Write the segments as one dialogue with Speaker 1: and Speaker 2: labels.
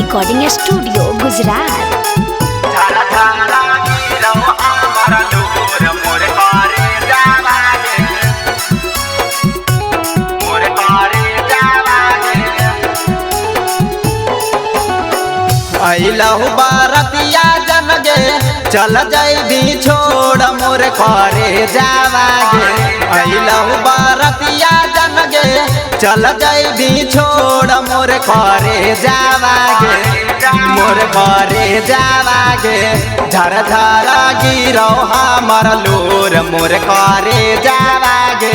Speaker 1: Recording studio Gujarat.
Speaker 2: झारा झारा गिरौ हमर लोर मोर करे जावागे मोर करे जावागे अइलहु बारतिया जनगे चल जइबी छोड़ मोर करे जावागे अइलहु बारतिया जनगे चल जइबी छोड़ मोर करे जावागे मोर करे जावागे झर झरा गिरौ हमर लोर मोर करे जावागे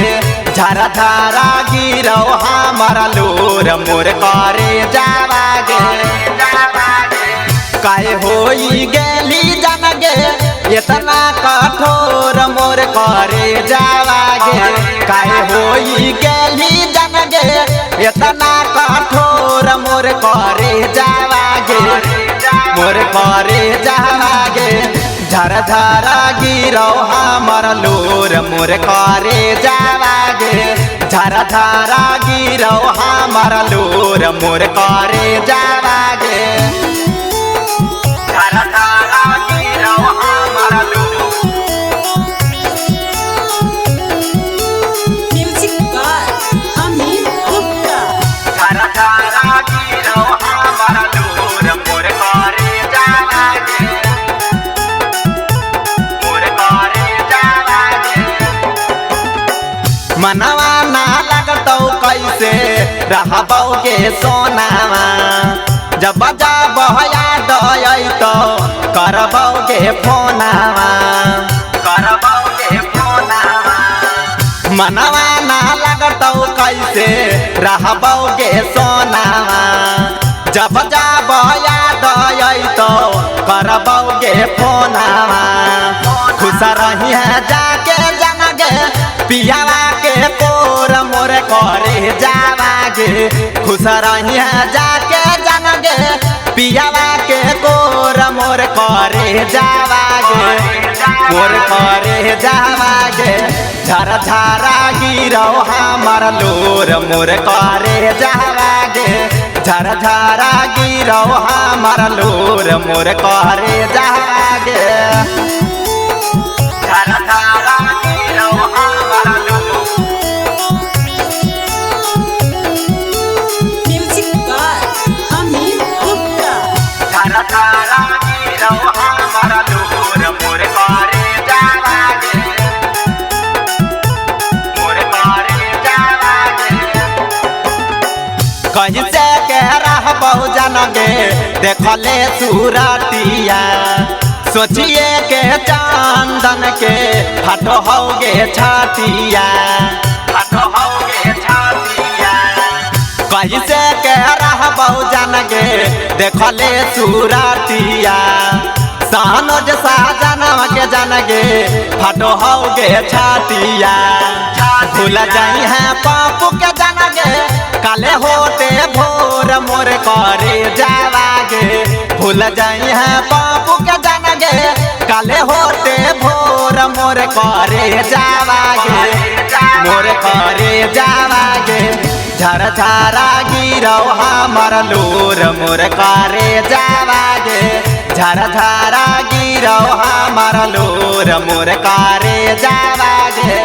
Speaker 2: झर झरा गिरौ हमर लोर मोर करे जावागे काहे होई गेली जनगे इतना कठोर मोर करे जावागे काहे होई गेली जनगे इतना कठोर मोर करे जावागे मोर करे जावागे झर झरा गिरौ हमर लोर मोर करे जावागे झर झरा गिरौ हमर लोर मोर करे जावागे झर झरा गिरौ हमर लोर
Speaker 3: म्यूजिक बाय अमित गुप्ता।
Speaker 2: झर झरा गिरौ हमर लोर मोर करे जावागे मोर करे जावागे मनवा ना लगतौ कैसे रहबौगे सोनावा जब जब याद अइतौ करबौगे फोनावा करबौगे फोनावा मनवा ना लगतौ कैसे रहबौगे सोनावा जब जब याद अइतौ करबौगे फोनावा खुश रही है जाके जनगे पियावा के कोर मोर करे जावागे खुश रही है जाके जनगे पियावा के कोर मोर करे जावागे मोर करे जावागे झर झरा गिरौ हमर लोर मोर करे जावागे झर झरा गिरौ हमर लोर मोर करे जावागे झर झरा गिरौ हमर लोर
Speaker 3: म्यूजिक बाय अमित गुप्ता।
Speaker 2: झर झरा गिरौ हमर लोर मोर करे जावागे मोर करे जावागे कहीं से कह रहबौ जनगे देखले सूरतिया सोचिए के चंदन के फटो होगे छातिया फटो होगे छातिया कहीं से कह रहबौ जनगे देखले सूरतिया सानोज साजनवा के जनगे फटो होगे छातिया भूल जाई है पापू के जनगे काले होते भोर मोर करे जावागे भूल जाई है पापू के जनगे काले होते भोर मोर करे जावागे मोर करे जावागे झर झरा गिरौ हमर लोर मोर करे जावागे झर झरा गिरौ हमर लोर मोर करे जावागे।